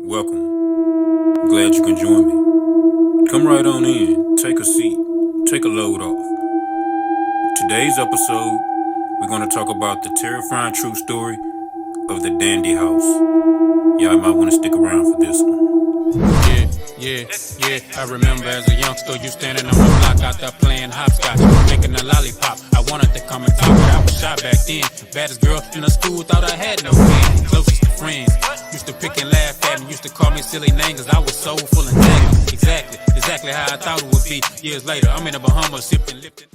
Welcome. Glad you can join me. Come right on in, take a seat, take a load off. Today's episode, we're going to talk about the terrifying true story of the Dandy House. Y'all might want to stick around for this one. Yeah, I remember as a youngster, you standing on the block out there playing hopscotch, making a lollipop. I wanted to come and talk, but I was shy back then. Baddest girl in the school, thought I had no man. Closest to friends, used to pick and laugh at me, used to call me silly names, cause I was so full and jagged. Exactly how I thought it would be. Years later, I'm in the Bahamas, sipping, lifting.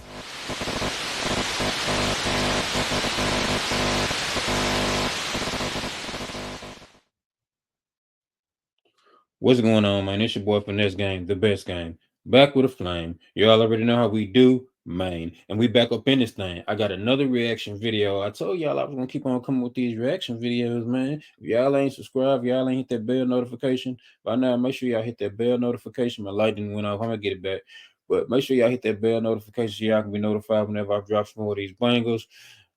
What's going on, man? It's your boy Finesse Game, the best game. Back with a flame. Y'all already know how we do, man. And we back up in this thing. I got another reaction video. I told y'all I was going to keep on coming with these reaction videos, man. If y'all ain't subscribed, y'all ain't hit that bell notification, by now make sure y'all hit that bell notification. My light didn't went off. I'm going to get it back. But make sure y'all hit that bell notification so y'all can be notified whenever I drop some more of these bangles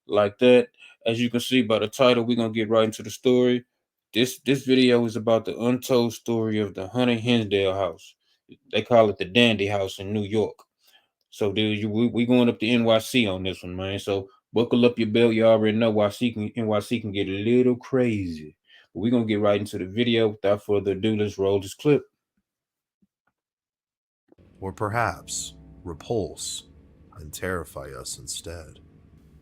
like that. As you can see by the title, we're going to get right into the story. This video is about the untold story of the Hunter Hinsdale house. They call it the Dandy House in New York. So we going up to NYC on this one, man. So buckle up your belt. You already know NYC can get a little crazy. But we're gonna get right into the video. Without further ado, let's roll this clip. Or perhaps repulse and terrify us instead.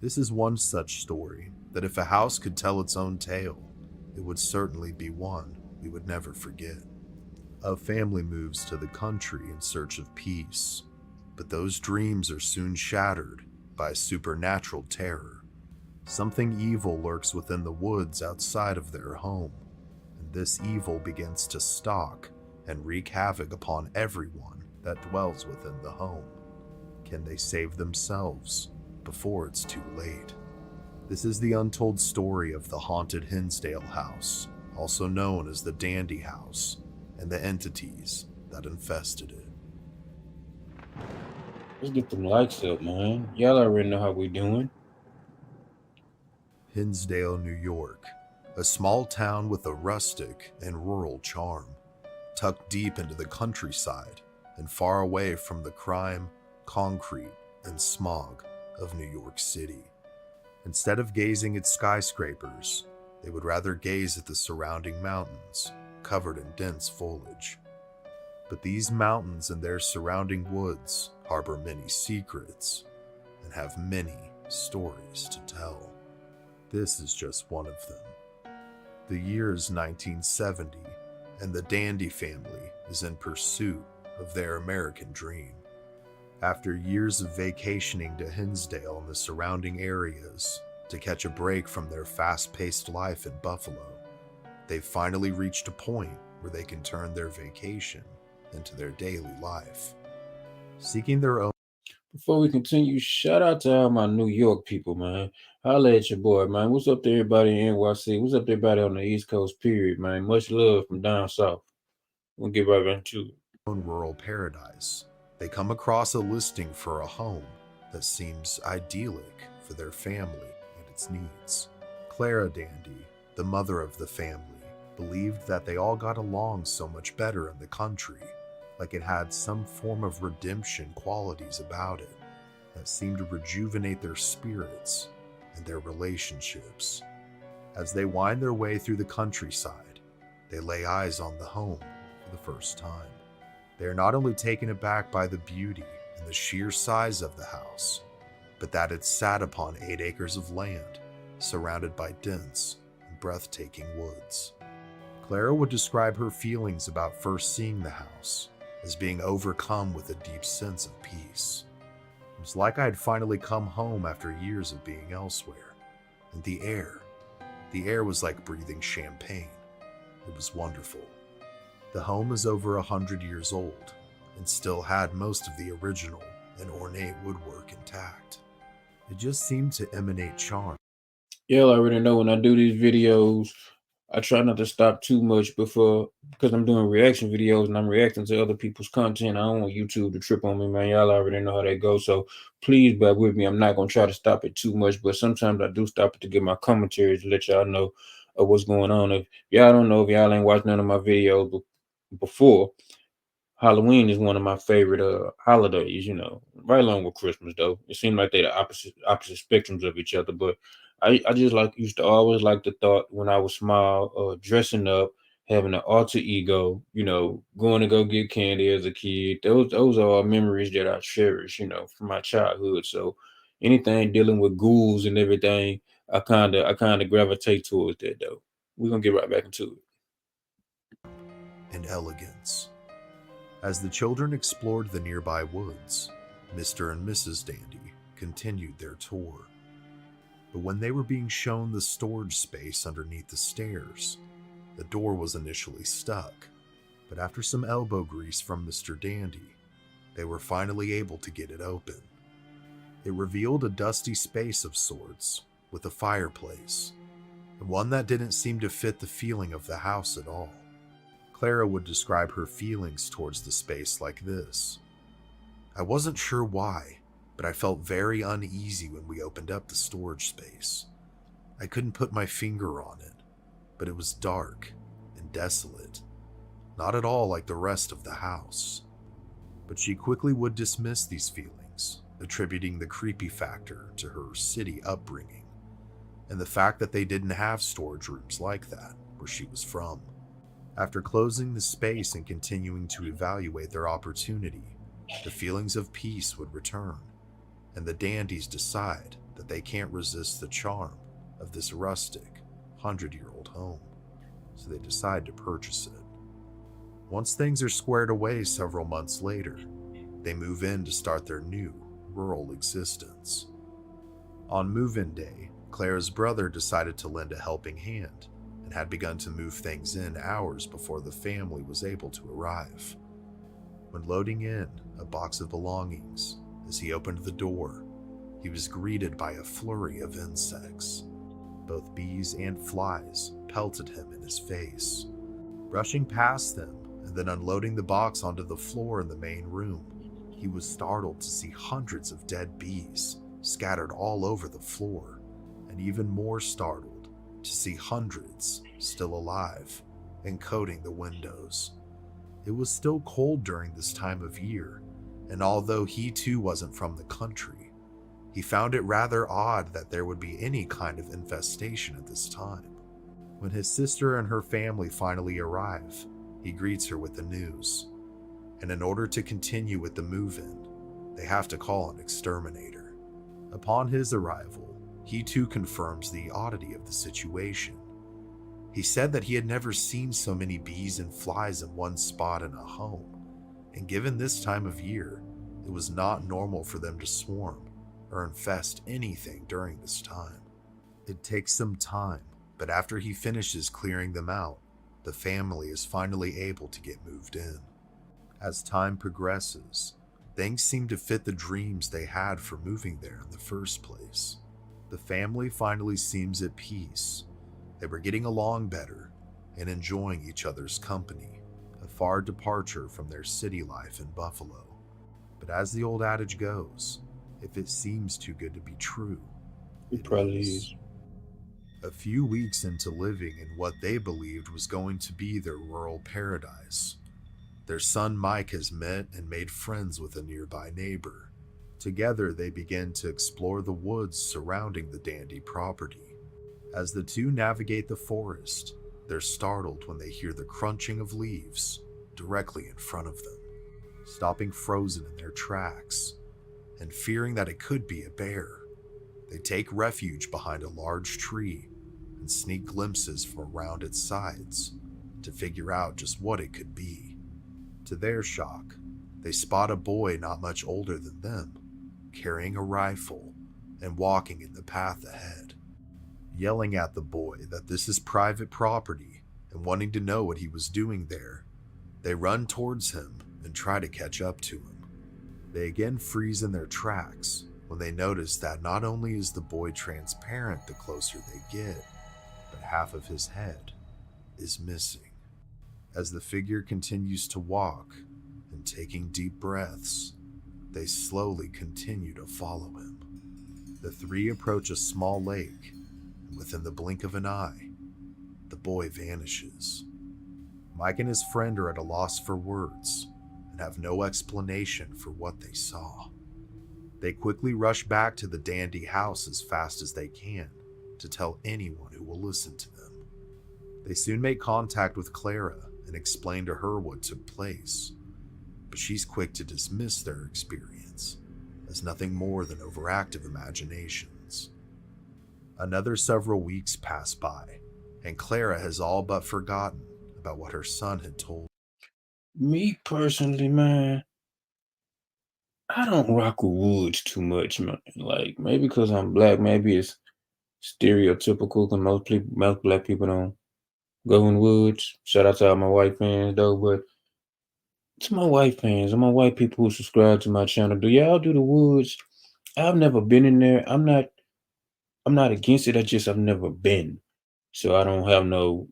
This is one such story that if a house could tell its own tale, it would certainly be one we would never forget. A family moves to the country in search of peace, but those dreams are soon shattered by supernatural terror. Something evil lurks within the woods outside of their home, and this evil begins to stalk and wreak havoc upon everyone that dwells within the home. Can they save themselves before it's too late? This is the untold story of the haunted Hinsdale house, also known as the Dandy House, and the entities that infested it. Let's get them likes up, man. Y'all already know how we doing. Hinsdale, New York, a small town with a rustic and rural charm, tucked deep into the countryside and far away from the crime, concrete, and smog of New York City. Instead of gazing at skyscrapers, they would rather gaze at the surrounding mountains, covered in dense foliage. But these mountains and their surrounding woods harbor many secrets and have many stories to tell. This is just one of them. The year is 1970, and the Dandy family is in pursuit of their American dream. After years of vacationing to Hinsdale and the surrounding areas to catch a break from their fast-paced life in Buffalo, they've finally reached a point where they can turn their vacation into their daily life. Seeking their own. Before we continue, shout out to all my New York people, man. Holla at your boy, man. What's up to everybody in NYC? What's up to everybody on the East Coast, period, man? Much love from down south. We'll get right back to it. Rural paradise, they come across a listing for a home that seems idyllic for their family and its needs. Clara Dandy, the mother of the family, believed that they all got along so much better in the country, like it had some form of redemption qualities about it that seemed to rejuvenate their spirits and their relationships. As they wind their way through the countryside, they lay eyes on the home for the first time. They are not only taken aback by the beauty and the sheer size of the house, but that it sat upon 8 acres of land, surrounded by dense and breathtaking woods. Clara would describe her feelings about first seeing the house as being overcome with a deep sense of peace. It was like I had finally come home after years of being elsewhere, and the air was like breathing champagne. It was wonderful. The home is over 100 years old and still had most of the original and ornate woodwork intact. It just seemed to emanate charm. Y'all already know when I do these videos, I try not to stop too much because I'm doing reaction videos and I'm reacting to other people's content. I don't want YouTube to trip on me, man. Y'all already know how that goes. So please bear with me. I'm not going to try to stop it too much, but sometimes I do stop it to give my commentary to let y'all know of what's going on. If y'all don't know, if y'all ain't watched none of my videos before, Halloween is one of my favorite holidays, right along with Christmas though. It seems like they're the opposite spectrums of each other. But I just used to always like the thought when I was small, dressing up, having an alter ego, going to go get candy as a kid. Those are all memories that I cherish, from my childhood. So anything dealing with ghouls and everything, I kinda gravitate towards that though. We're gonna get right back into it. And elegance. As the children explored the nearby woods, Mr. and Mrs. Dandy continued their tour. But when they were being shown the storage space underneath the stairs, the door was initially stuck. But after some elbow grease from Mr. Dandy, they were finally able to get it open. It revealed a dusty space of sorts with a fireplace, and one that didn't seem to fit the feeling of the house at all. Clara would describe her feelings towards the space like this. I wasn't sure why, but I felt very uneasy when we opened up the storage space. I couldn't put my finger on it, but it was dark and desolate, not at all like the rest of the house. But she quickly would dismiss these feelings, attributing the creepy factor to her city upbringing, and the fact that they didn't have storage rooms like that where she was from. After closing the space and continuing to evaluate their opportunity, the feelings of peace would return, and the Dandies decide that they can't resist the charm of this rustic, 100-year-old home, so they decide to purchase it. Once things are squared away several months later, they move in to start their new, rural existence. On move-in day, Clara's brother decided to lend a helping hand, and had begun to move things in hours before the family was able to arrive. When loading in a box of belongings, as he opened the door, he was greeted by a flurry of insects. Both bees and flies pelted him in his face. Rushing past them and then unloading the box onto the floor in the main room, he was startled to see hundreds of dead bees scattered all over the floor, and even more startled to see hundreds still alive and coating the windows. It was still cold during this time of year, and although he too wasn't from the country, he found it rather odd that there would be any kind of infestation at this time. When his sister and her family finally arrive, he greets her with the news, and in order to continue with the move-in, they have to call an exterminator. Upon his arrival, he too confirms the oddity of the situation. He said that he had never seen so many bees and flies in one spot in a home, and given this time of year, it was not normal for them to swarm or infest anything during this time. It takes some time, but after he finishes clearing them out, the family is finally able to get moved in. As time progresses, things seem to fit the dreams they had for moving there in the first place. The family finally seems at peace. They were getting along better and enjoying each other's company, a far departure from their city life in Buffalo. But as the old adage goes, if it seems too good to be true, It probably is. A few weeks into living in what they believed was going to be their rural paradise, their son Mike has met and made friends with a nearby neighbor. Together, they begin to explore the woods surrounding the Dandy property. As the two navigate the forest, they're startled when they hear the crunching of leaves directly in front of them, stopping frozen in their tracks, and fearing that it could be a bear. They take refuge behind a large tree and sneak glimpses from around its sides to figure out just what it could be. To their shock, they spot a boy not much older than them, carrying a rifle and walking in the path ahead. Yelling at the boy that this is private property and wanting to know what he was doing there, they run towards him and try to catch up to him. They again freeze in their tracks when they notice that not only is the boy transparent the closer they get, but half of his head is missing. As the figure continues to walk and taking deep breaths, they slowly continue to follow him. The three approach a small lake, and within the blink of an eye, the boy vanishes. Mike and his friend are at a loss for words and have no explanation for what they saw. They quickly rush back to the Dandy house as fast as they can to tell anyone who will listen to them. They soon make contact with Clara and explain to her what took place, but she's quick to dismiss their experience as nothing more than overactive imaginations. Another several weeks pass by, and Clara has all but forgotten about what her son had told. Me personally, man, I don't rock with woods too much, man. Like, maybe because I'm black, maybe it's stereotypical because most black people don't go in woods. Shout out to all my white fans, though, but to my white fans and my white people who subscribe to my channel, do y'all do the woods? I've never been in there. I'm not against it. I've never been. So I don't have no,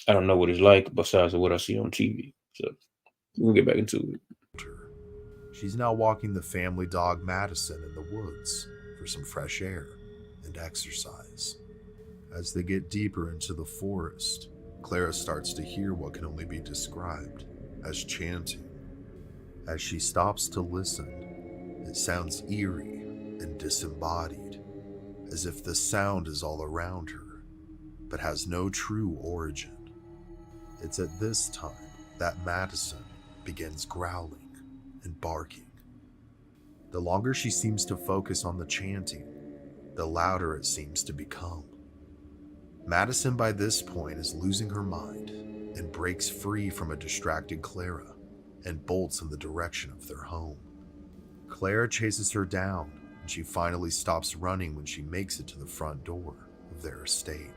I don't know what it's like besides what I see on TV. So we'll get back into it. her. She's now walking the family dog Madison in the woods for some fresh air and exercise. As they get deeper into the forest, Clara starts to hear what can only be described as chanting. As she stops to listen, it sounds eerie and disembodied, as if the sound is all around her, but has no true origin. It's at this time that Madison begins growling and barking. The longer she seems to focus on the chanting, the louder it seems to become. Madison by this point is losing her mind and breaks free from a distracted Clara and bolts in the direction of their home. Clara chases her down, and she finally stops running when she makes it to the front door of their estate.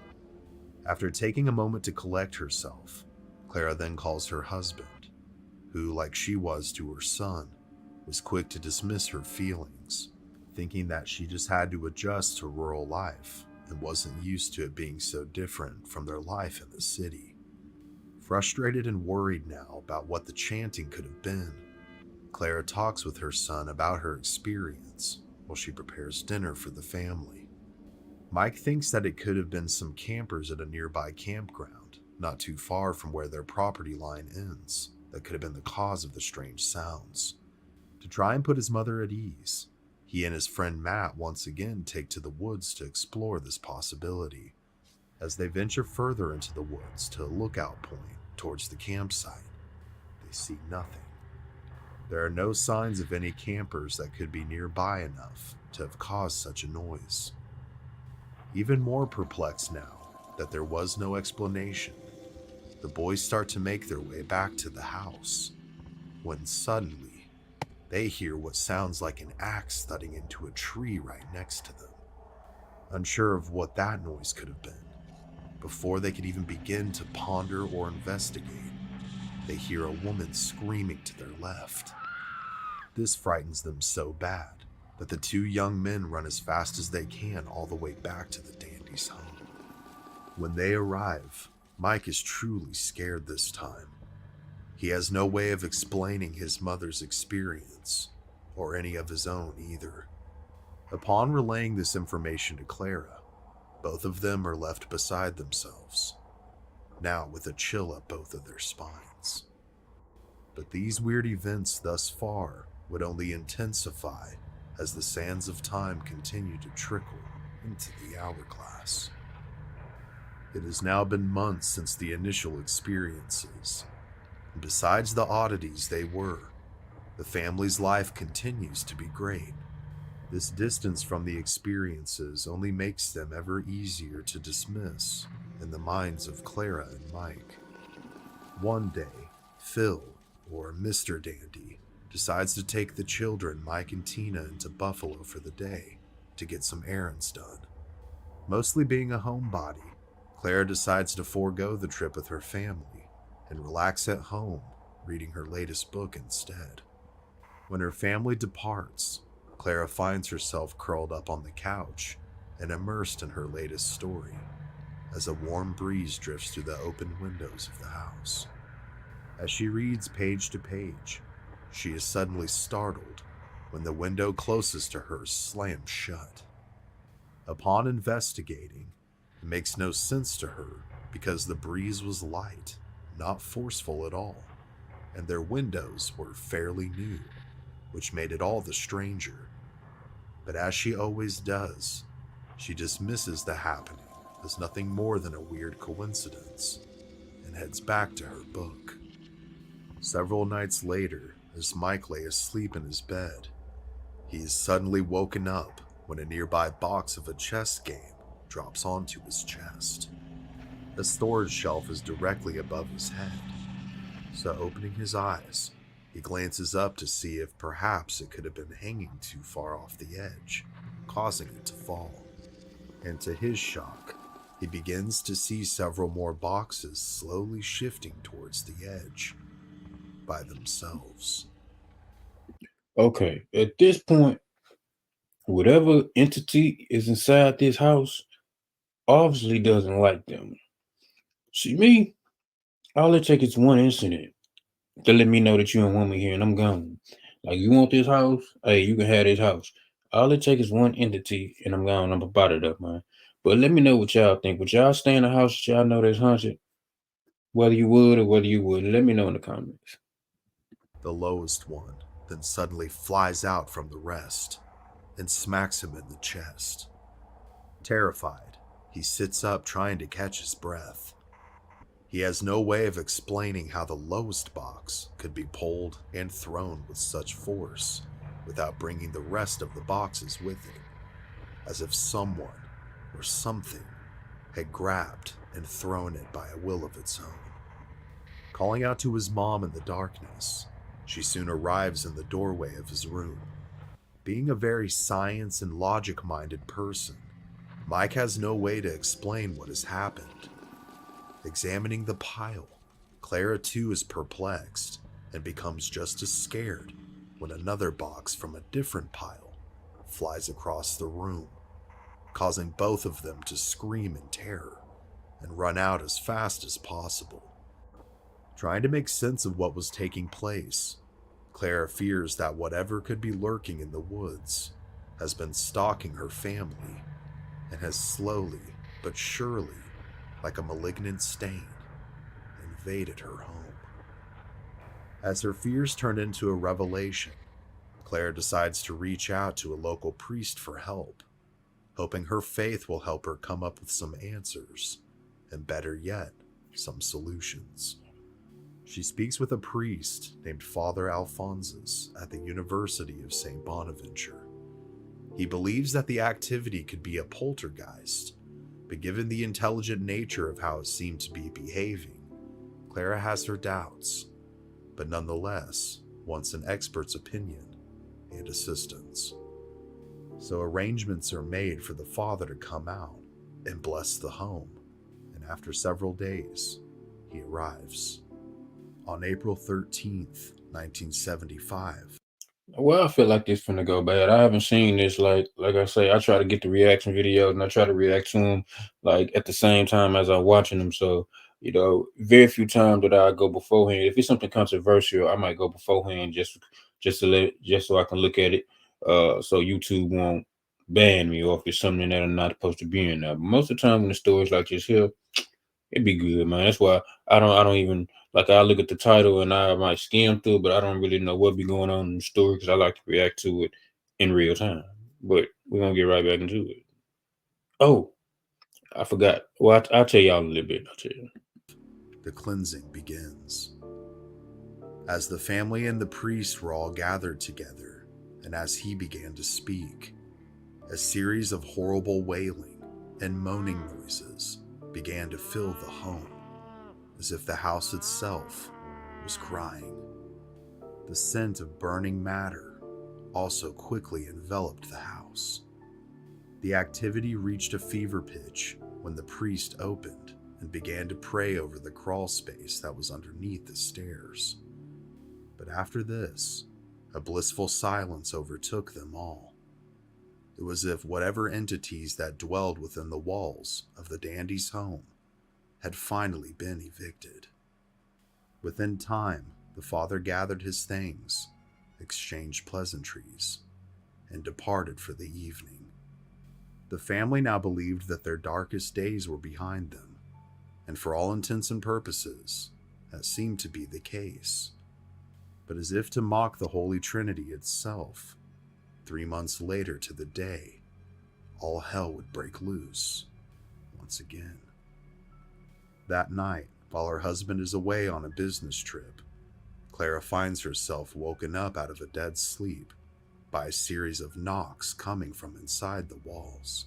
After taking a moment to collect herself, Clara then calls her husband, who, like she was to her son, was quick to dismiss her feelings, thinking that she just had to adjust to rural life and wasn't used to it being so different from their life in the city. Frustrated and worried now about what the chanting could have been, Clara talks with her son about her experience while she prepares dinner for the family. Mike thinks that it could have been some campers at a nearby campground, not too far from where their property line ends, that could have been the cause of the strange sounds. To try and put his mother at ease, he and his friend Matt once again take to the woods to explore this possibility. As they venture further into the woods to a lookout point towards the campsite, they see nothing. There are no signs of any campers that could be nearby enough to have caused such a noise. Even more perplexed now that there was no explanation, the boys start to make their way back to the house, when suddenly they hear what sounds like an axe thudding into a tree right next to them. Unsure of what that noise could have been, before they could even begin to ponder or investigate, they hear a woman screaming to their left. This frightens them so bad that the two young men run as fast as they can all the way back to the Dandy's home. When they arrive, Mike is truly scared this time. He has no way of explaining his mother's experience, or any of his own either. Upon relaying this information to Clara, both of them are left beside themselves, now with a chill up both of their spines. But these weird events thus far would only intensify as the sands of time continue to trickle into the hourglass. It has now been months since the initial experiences. Besides the oddities they were, the family's life continues to be great. This distance from the experiences only makes them ever easier to dismiss in the minds of Clara and Mike. One day, Phil, or Mr. Dandy, decides to take the children Mike and Tina into Buffalo for the day to get some errands done. Mostly being a homebody, Clara decides to forego the trip with her family and relax at home, reading her latest book instead. When her family departs, Clara finds herself curled up on the couch and immersed in her latest story, as a warm breeze drifts through the open windows of the house. As she reads page to page, she is suddenly startled when the window closest to her slams shut. Upon investigating, It makes no sense to her because the breeze was light, not forceful at all, and their windows were fairly new, which made it all the stranger. But as she always does, she dismisses the happening as nothing more than a weird coincidence and heads back to her book. Several nights later, as Mike lay asleep in his bed, he is suddenly woken up when a nearby box of a chess game drops onto his chest. A storage shelf is directly above his head, so opening his eyes, he glances up to see if perhaps it could have been hanging too far off the edge, causing it to fall. And to his shock, he begins to see several more boxes slowly shifting towards the edge by themselves. Okay, at this point, whatever entity is inside this house obviously doesn't like them. See me, all it takes is one incident to let me know that you don't want me here and I'm gone. Like, you want this house? Hey, you can have this house. All it takes is one entity and I'm gone. I'm about it up, man. But let me know what y'all think. Would y'all stay in a house that y'all know that's haunted? Whether you would or whether you wouldn't, let me know in the comments. The lowest one then suddenly flies out from the rest and smacks him in the chest. Terrified, he sits up trying to catch his breath. He has no way of explaining how the lowest box could be pulled and thrown with such force without bringing the rest of the boxes with it, as if someone or something had grabbed and thrown it by a will of its own. Calling out to his mom in the darkness, she soon arrives in the doorway of his room. Being a very science and logic-minded person, Mike has no way to explain what has happened. Examining the pile, Clara too is perplexed and becomes just as scared when another box from a different pile flies across the room, causing both of them to scream in terror and run out as fast as possible. Trying to make sense of what was taking place, Clara fears that whatever could be lurking in the woods has been stalking her family and has slowly but surely, like a malignant stain, invaded her home. As her fears turn into a revelation, Claire decides to reach out to a local priest for help, hoping her faith will help her come up with some answers, and better yet, some solutions. She speaks with a priest named Father Alphonsus at the University of St. Bonaventure. He believes that the activity could be a poltergeist, but given the intelligent nature of how it seemed to be behaving, Clara has her doubts, but nonetheless wants an expert's opinion and assistance. So arrangements are made for the father to come out and bless the home, and after several days, he arrives. On April 13th, 1975. Well, I feel like this finna go bad. I haven't seen this. Like I say, I try to get the reaction videos and I try to react to them like at the same time as I'm watching them. So very few times that I go beforehand. If it's something controversial, I might go beforehand just so I can look at it. So YouTube won't ban me, or if it's something that I'm not supposed to be in there. But most of the time when the stories like this here, it'd be good, man. That's why I don't even like, I look at the title and I might skim through, but I don't really know what be going on in the story because I like to react to it in real time. But we're gonna get right back into it. Oh, I forgot. Well, I'll tell y'all a little bit. I'll tell you. The cleansing begins. As the family and the priest were all gathered together, and as he began to speak, a series of horrible wailing and moaning noises began to fill the home, as if the house itself was crying. The scent of burning matter also quickly enveloped the house. The activity reached a fever pitch when the priest opened and began to pray over the crawl space that was underneath the stairs. But after this, a blissful silence overtook them all. It was as if whatever entities that dwelled within the walls of the dandy's home had finally been evicted. Within time, the father gathered his things, exchanged pleasantries, and departed for the evening. The family now believed that their darkest days were behind them, and for all intents and purposes, that seemed to be the case. But as if to mock the Holy Trinity itself, 3 months later to the day, all hell would break loose once again. That night, while her husband is away on a business trip, Clara finds herself woken up out of a dead sleep by a series of knocks coming from inside the walls.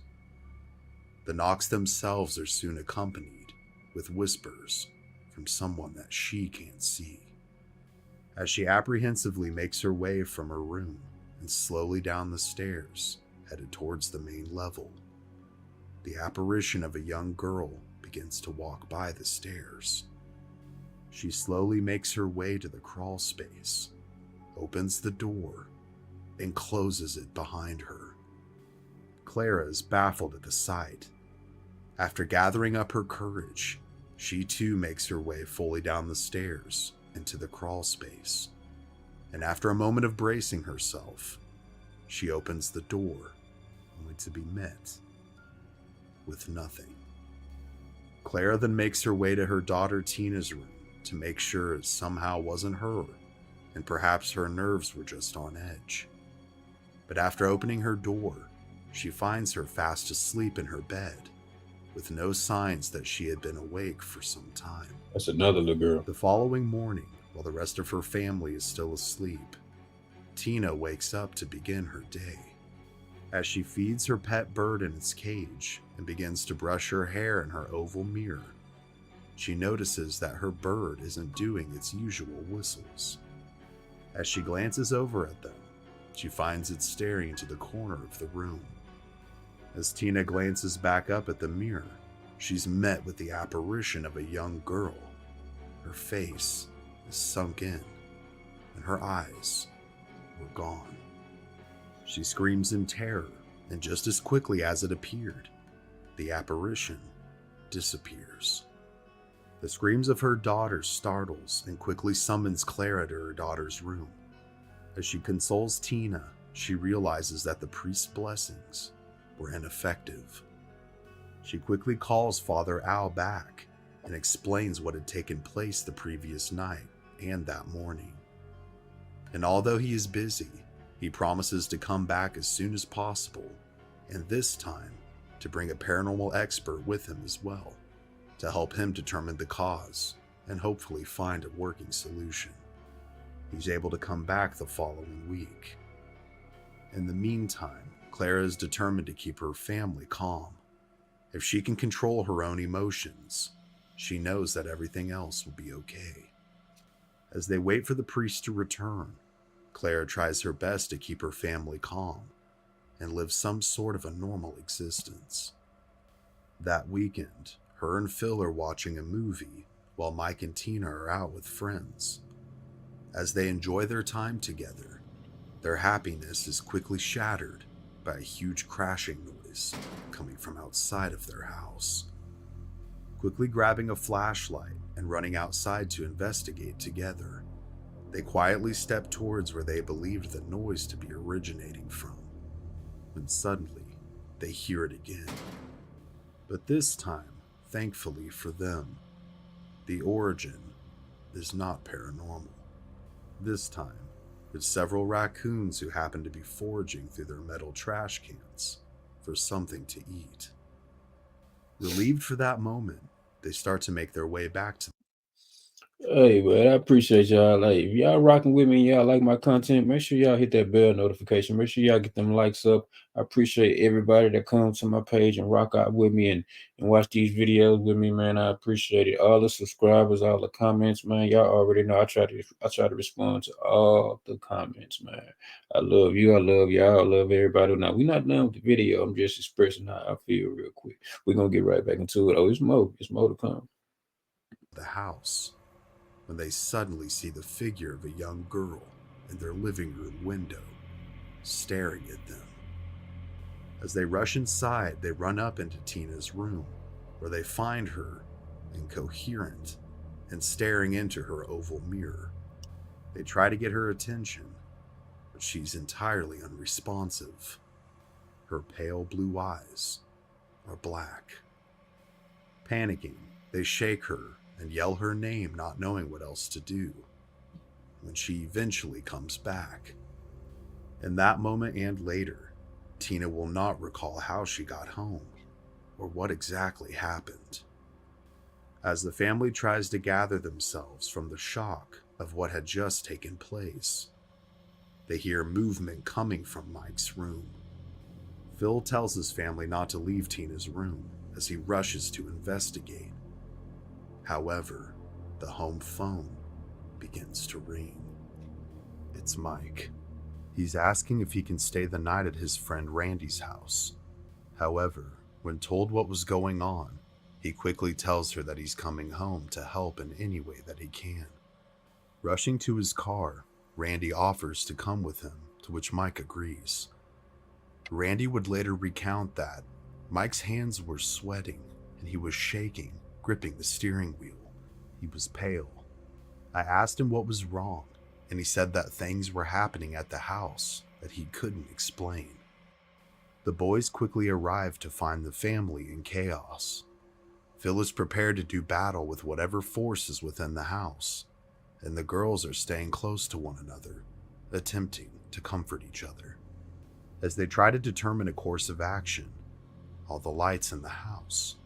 The knocks themselves are soon accompanied with whispers from someone that she can't see. As she apprehensively makes her way from her room and slowly down the stairs, headed towards the main level, the apparition of a young girl begins to walk by the stairs. She slowly makes her way to the crawl space, opens the door, and closes it behind her. Clara is baffled at the sight. After gathering up her courage, she too makes her way fully down the stairs into the crawl space, and after a moment of bracing herself, she opens the door, only to be met with nothing. Clara then makes her way to her daughter Tina's room to make sure it somehow wasn't her, and perhaps her nerves were just on edge. But after opening her door, she finds her fast asleep in her bed, with no signs that she had been awake for some time. That's another little girl. The following morning, while the rest of her family is still asleep, Tina wakes up to begin her day. As she feeds her pet bird in its cage and begins to brush her hair in her oval mirror, she notices that her bird isn't doing its usual whistles. As she glances over at them, she finds it staring into the corner of the room. As Tina glances back up at the mirror, she's met with the apparition of a young girl. Her face is sunk in, and her eyes were gone. She screams in terror, and just as quickly as it appeared, the apparition disappears. The screams of her daughter startles and quickly summons Clara to her daughter's room. As she consoles Tina, she realizes that the priest's blessings were ineffective. She quickly calls Father Al back and explains what had taken place the previous night and that morning. And although he is busy, he promises to come back as soon as possible, and this time to bring a paranormal expert with him as well, to help him determine the cause and hopefully find a working solution. He's able to come back the following week. In the meantime, Clara is determined to keep her family calm. If she can control her own emotions, she knows that everything else will be okay. As they wait for the priest to return, Clara tries her best to keep her family calm and live some sort of a normal existence. That weekend, her and Phil are watching a movie while Mike and Tina are out with friends. As they enjoy their time together, their happiness is quickly shattered by a huge crashing noise coming from outside of their house. Quickly grabbing a flashlight and running outside to investigate together, they quietly step towards where they believed the noise to be originating from, when suddenly they hear it again. But this time, thankfully for them, the origin is not paranormal. This time, it's several raccoons who happen to be foraging through their metal trash cans for something to eat. Relieved for that moment, they start to make their way back to Hey, man, I appreciate y'all. Like, if y'all rocking with me and y'all like my content, make sure y'all hit that bell notification. Make sure y'all get them likes up. I appreciate everybody that comes to my page and rock out with me and watch these videos with me, man. I appreciate it. All the subscribers, all the comments, man. Y'all already know I try to respond to all the comments, man. I love you. I love y'all. I love everybody. Now, we're not done with the video. I'm just expressing how I feel real quick. We're gonna get right back into it. Oh, it's more. It's more to come. the house when they suddenly see the figure of a young girl in their living room window, staring at them. As they rush inside, they run up into Tina's room, where they find her incoherent and staring into her oval mirror. They try to get her attention, but she's entirely unresponsive. Her pale blue eyes are black. Panicking, they shake her and yell her name, not knowing what else to do, when she eventually comes back. In that moment and later, Tina will not recall how she got home or what exactly happened. As the family tries to gather themselves from the shock of what had just taken place, they hear movement coming from Mike's room. Phil tells his family not to leave Tina's room as he rushes to investigate. However, the home phone begins to ring. It's Mike. He's asking if he can stay the night at his friend Randy's house. However, when told what was going on, he quickly tells her that he's coming home to help in any way that he can. Rushing to his car, Randy offers to come with him, to which Mike agrees. Randy would later recount that Mike's hands were sweating and he was shaking, gripping the steering wheel. He was pale. I asked him what was wrong, and he said that things were happening at the house that he couldn't explain. The boys quickly arrive to find the family in chaos. Phil is prepared to do battle with whatever force is within the house, and the girls are staying close to one another, attempting to comfort each other. As they try to determine a course of action, all the lights in the house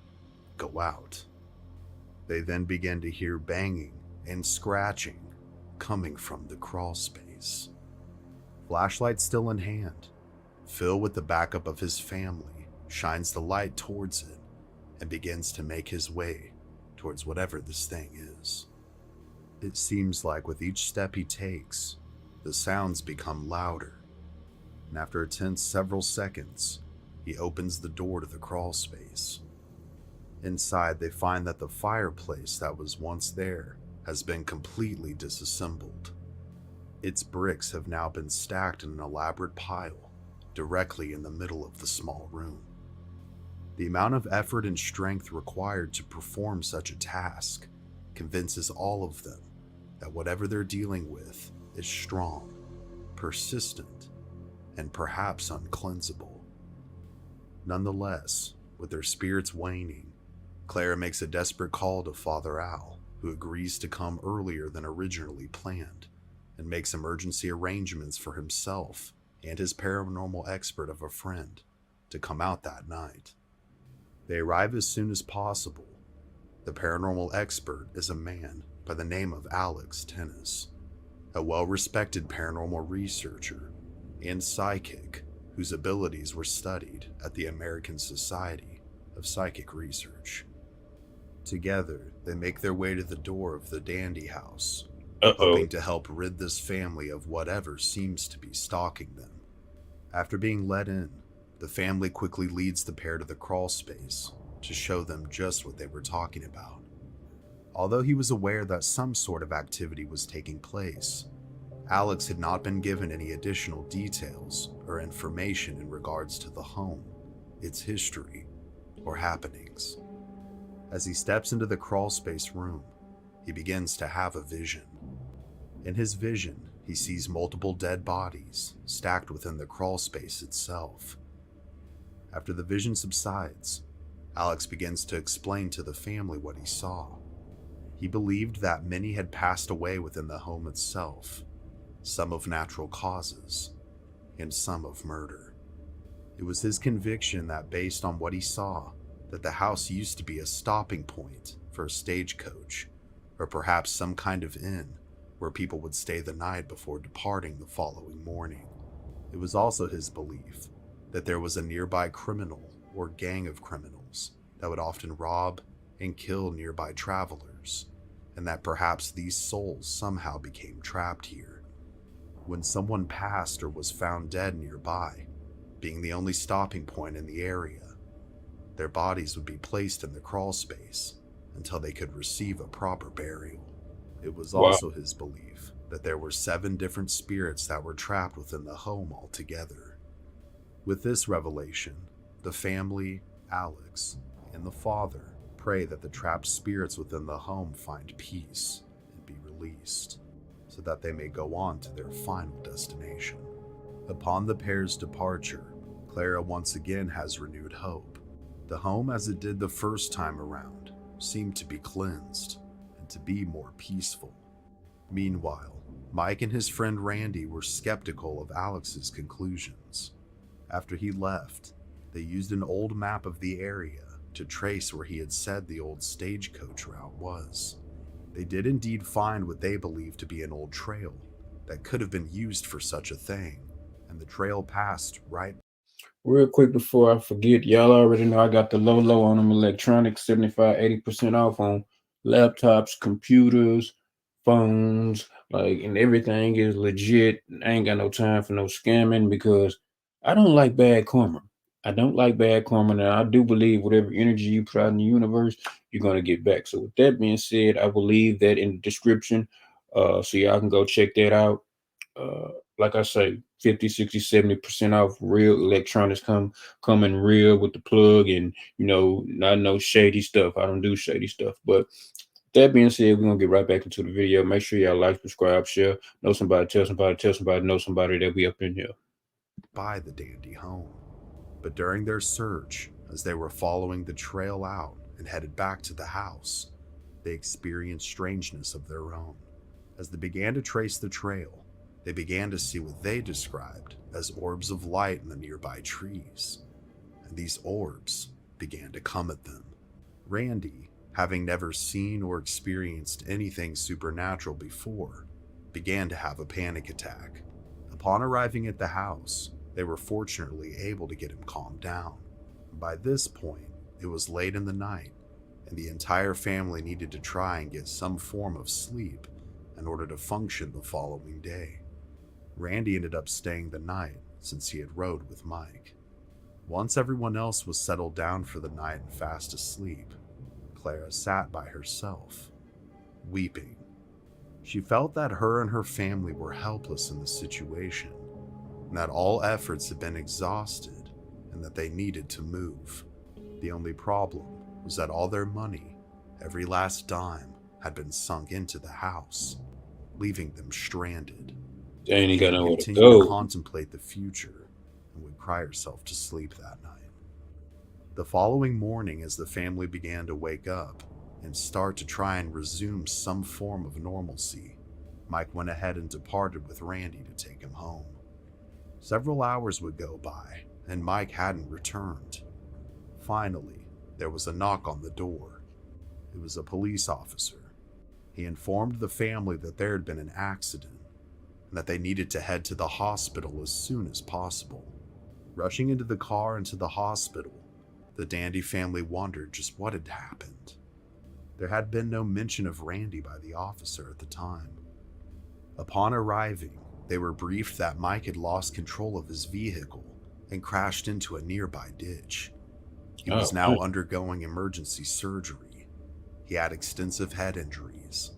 go out. They then begin to hear banging and scratching coming from the crawl space. Flashlight still in hand, Phil, with the backup of his family, shines the light towards it and begins to make his way towards whatever this thing is. It seems like with each step he takes, the sounds become louder, and after a tense several seconds, he opens the door to the crawl space. Inside, they find that the fireplace that was once there has been completely disassembled. Its bricks have now been stacked in an elaborate pile directly in the middle of the small room. The amount of effort and strength required to perform such a task convinces all of them that whatever they're dealing with is strong, persistent, and perhaps uncleansable. Nonetheless, with their spirits waning, Clara makes a desperate call to Father Al, who agrees to come earlier than originally planned and makes emergency arrangements for himself and his paranormal expert of a friend to come out that night. They arrive as soon as possible. The paranormal expert is a man by the name of Alex Tennis, a well-respected paranormal researcher and psychic whose abilities were studied at the American Society of Psychic Research. Together, they make their way to the door of the Dandy House, hoping to help rid this family of whatever seems to be stalking them. After being let in, the family quickly leads the pair to the crawl space to show them just what they were talking about. Although he was aware that some sort of activity was taking place, Alex had not been given any additional details or information in regards to the home, its history, or happenings. As he steps into the crawlspace room, he begins to have a vision. In his vision, he sees multiple dead bodies stacked within the crawlspace itself. After the vision subsides, Alex begins to explain to the family what he saw. He believed that many had passed away within the home itself, some of natural causes, and some of murder. It was his conviction that based on what he saw, that the house used to be a stopping point for a stagecoach, or perhaps some kind of inn where people would stay the night before departing the following morning. It was also his belief that there was a nearby criminal or gang of criminals that would often rob and kill nearby travelers, and that perhaps these souls somehow became trapped here. When someone passed or was found dead nearby, being the only stopping point in the area, their bodies would be placed in the crawl space until they could receive a proper burial. It was also his belief that there were 7 different spirits that were trapped within the home altogether. With this revelation, the family, Alex, and the father pray that the trapped spirits within the home find peace and be released, so that they may go on to their final destination. Upon the pair's departure, Clara once again has renewed hope. The home, as it did the first time around, seemed to be cleansed and to be more peaceful. Meanwhile, Mike and his friend Randy were skeptical of Alex's conclusions. After he left, they used an old map of the area to trace where he had said the old stagecoach route was. They did indeed find what they believed to be an old trail that could have been used for such a thing, and the trail passed right. Real quick before I forget, y'all already know I got the low on them electronics, 75-80% off on laptops, computers, phones, and everything is legit. I ain't got no time for no scamming because I don't like bad karma. I don't like bad karma, and I do believe whatever energy you put out in the universe, you're gonna get back. So with that being said, I will leave that in the description, so y'all can go check that out. uh like I say, 50, 60, 70% off. Real electronics coming real with the plug, and not no shady stuff. I don't do shady stuff. But that being said, we're gonna get right back into the video. Make sure y'all like, subscribe, share, know somebody, tell somebody, know somebody that we up in here. By the dandy home. But during their search, as they were following the trail out and headed back to the house, they experienced strangeness of their own. As they began to trace the trail, they began to see what they described as orbs of light in the nearby trees, and these orbs began to come at them. Randy, having never seen or experienced anything supernatural before, began to have a panic attack. Upon arriving at the house, they were fortunately able to get him calmed down. By this point, it was late in the night, and the entire family needed to try and get some form of sleep in order to function the following day. Randy ended up staying the night since he had rode with Mike. Once everyone else was settled down for the night and fast asleep, Clara sat by herself, weeping. She felt that her and her family were helpless in the situation, and that all efforts had been exhausted, and that they needed to move. The only problem was that all their money, every last dime, had been sunk into the house, leaving them stranded. They ain't got nowhere to Continued to go. contemplate the future and would cry herself to sleep that night. The following morning, as the family began to wake up and start to try and resume some form of normalcy, Mike went ahead and departed with Randy to take him home. Several hours would go by, and Mike hadn't returned. Finally, there was a knock on the door. It was a police officer. He informed the family that there had been an accident and that they needed to head to the hospital as soon as possible. Rushing into the car and to the hospital, the Dandy family wondered just what had happened. There had been no mention of Randy by the officer at the time. Upon arriving, they were briefed that Mike had lost control of his vehicle and crashed into a nearby ditch. He was now undergoing emergency surgery. He had extensive head injuries,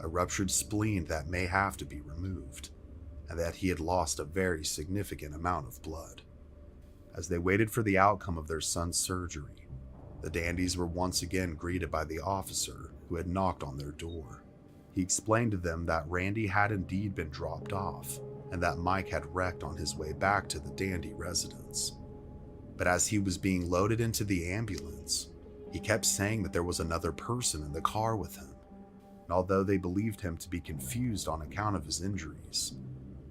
a ruptured spleen that may have to be removed, and that he had lost a very significant amount of blood. As they waited for the outcome of their son's surgery, the Dandies were once again greeted by the officer who had knocked on their door. He explained to them that Randy had indeed been dropped off, and that Mike had wrecked on his way back to the Dandy residence. But as he was being loaded into the ambulance, he kept saying that there was another person in the car with him. And although they believed him to be confused on account of his injuries,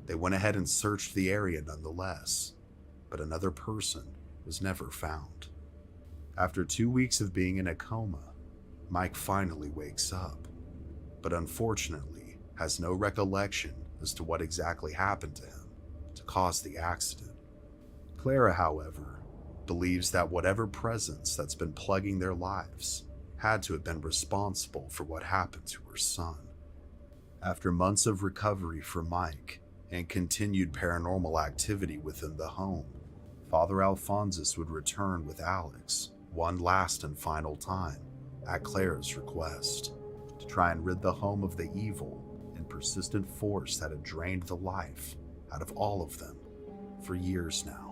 they went ahead and searched the area nonetheless, but another person was never found. After 2 weeks of being in a coma, Mike finally wakes up, but unfortunately has no recollection as to what exactly happened to him to cause the accident. Clara, however, believes that whatever presence that's been plaguing their lives had to have been responsible for what happened to her son. After months of recovery for Mike and continued paranormal activity within the home, Father Alphonsus would return with Alex one last and final time at Clara's request to try and rid the home of the evil and persistent force that had drained the life out of all of them for years now.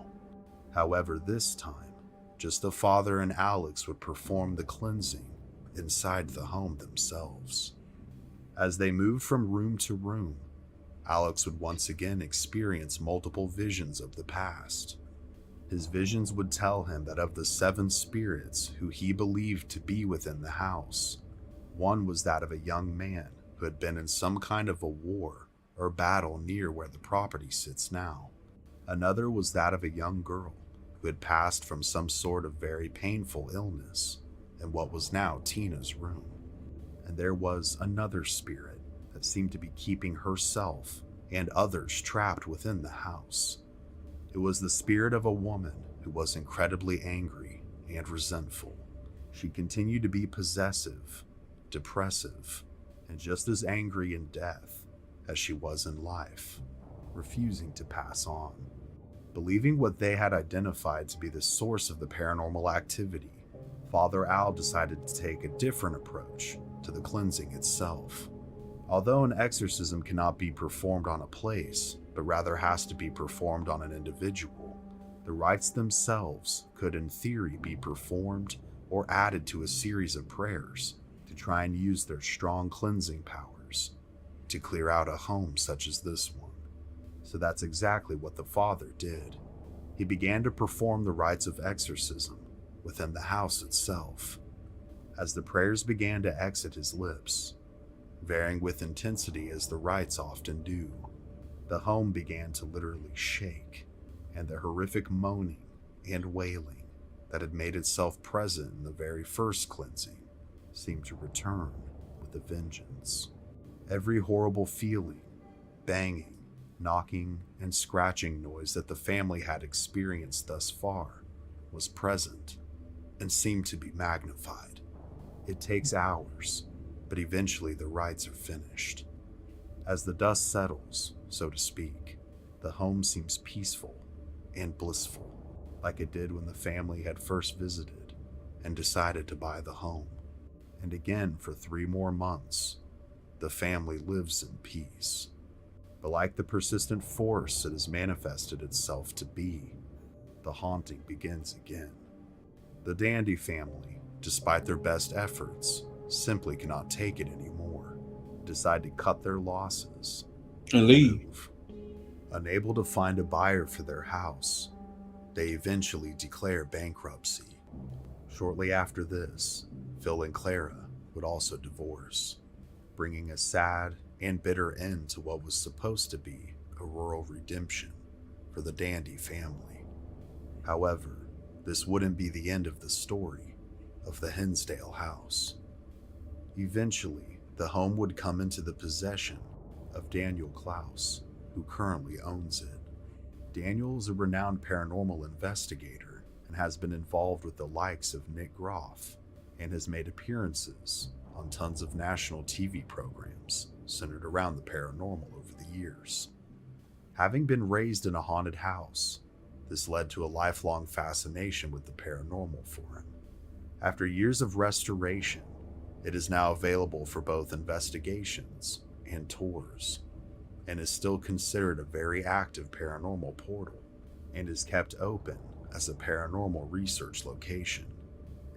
However, this time, just the father and Alex would perform the cleansing inside the home themselves. As they moved from room to room, Alex would once again experience multiple visions of the past, His visions would tell him that of the 7 spirits who he believed to be within the house, one was that of a young man who had been in some kind of a war or battle near where the property sits now. Another was that of a young girl who had passed from some sort of very painful illness in what was now Tina's room. And there was another spirit that seemed to be keeping herself and others trapped within the house. It was the spirit of a woman who was incredibly angry and resentful. She continued to be possessive, depressive, and just as angry in death as she was in life, refusing to pass on. Believing what they had identified to be the source of the paranormal activity, Father Al decided to take a different approach to the cleansing itself. Although an exorcism cannot be performed on a place, but rather has to be performed on an individual, the rites themselves could in theory be performed or added to a series of prayers to try and use their strong cleansing powers to clear out a home such as this one. So that's exactly what the father did. He began to perform the rites of exorcism within the house itself. As the prayers began to exit his lips, varying with intensity as the rites often do, the home began to literally shake, and the horrific moaning and wailing that had made itself present in the very first cleansing seemed to return with a vengeance. Every horrible feeling, banging, knocking, and scratching noise that the family had experienced thus far was present and seemed to be magnified. It takes hours, but eventually the rites are finished. As the dust settles, so to speak, the home seems peaceful and blissful, like it did when the family had first visited and decided to buy the home. And again, for 3 more months, the family lives in peace. But like the persistent force it has manifested itself to be, the haunting begins again. The Dandy family, despite their best efforts, simply cannot take it anymore, decide to cut their losses and leave. move. Unable to find a buyer for their house, they eventually declare bankruptcy. Shortly after this, Phil and Clara would also divorce, bringing a sad and bitter end to what was supposed to be a rural redemption for the Dandy family. However, this wouldn't be the end of the story of the Hinsdale house. Eventually, the home would come into the possession of Daniel Klaus, who currently owns it. Daniel is a renowned paranormal investigator and has been involved with the likes of Nick Groff and has made appearances on tons of national TV programs centered around the paranormal over the years. Having been raised in a haunted house, this led to a lifelong fascination with the paranormal for him. After years of restoration, it is now available for both investigations and tours, and is still considered a very active paranormal portal, and is kept open as a paranormal research location.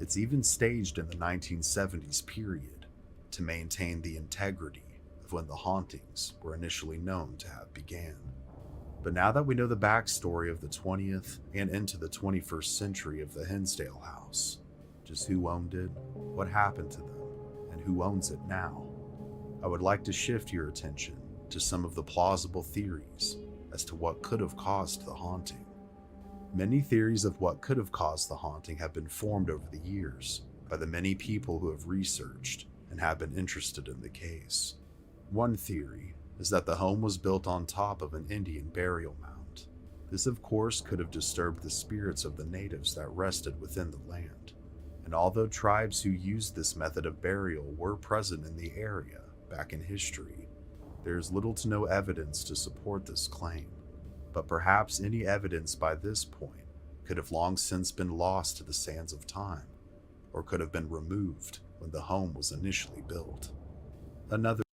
It's even staged in the 1970s period to maintain the integrity of when the hauntings were initially known to have began. But now that we know the backstory of the 20th and into the 21st century of the Hinsdale house, just who owned it, what happened to them, and who owns it now, I would like to shift your attention to some of the plausible theories as to what could have caused the haunting. Many theories of what could have caused the haunting have been formed over the years by the many people who have researched and have been interested in the case. One theory is that the home was built on top of an Indian burial mound. This, of course, could have disturbed the spirits of the natives that rested within the land. And although tribes who used this method of burial were present in the area back in history, there is little to no evidence to support this claim. But perhaps any evidence by this point could have long since been lost to the sands of time, or could have been removed when the home was initially built. Another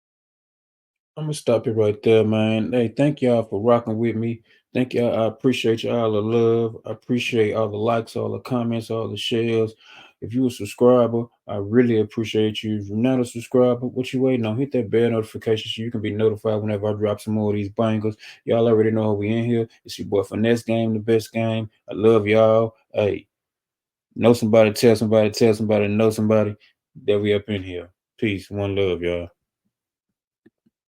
I'm gonna stop it right there, man. Hey, thank y'all for rocking with me. Thank y'all. I appreciate y'all the love. I appreciate all the likes, all the comments, all the shares. If you a subscriber, I really appreciate you. If you're not a subscriber, what you waiting on? Hit that bell notification so you can be notified whenever I drop some more of these bangers. Y'all already know how we in here. It's your boy Finesse Game, the best game. I love y'all. Hey, know somebody, tell somebody, know somebody that we up in here. Peace. One love, y'all.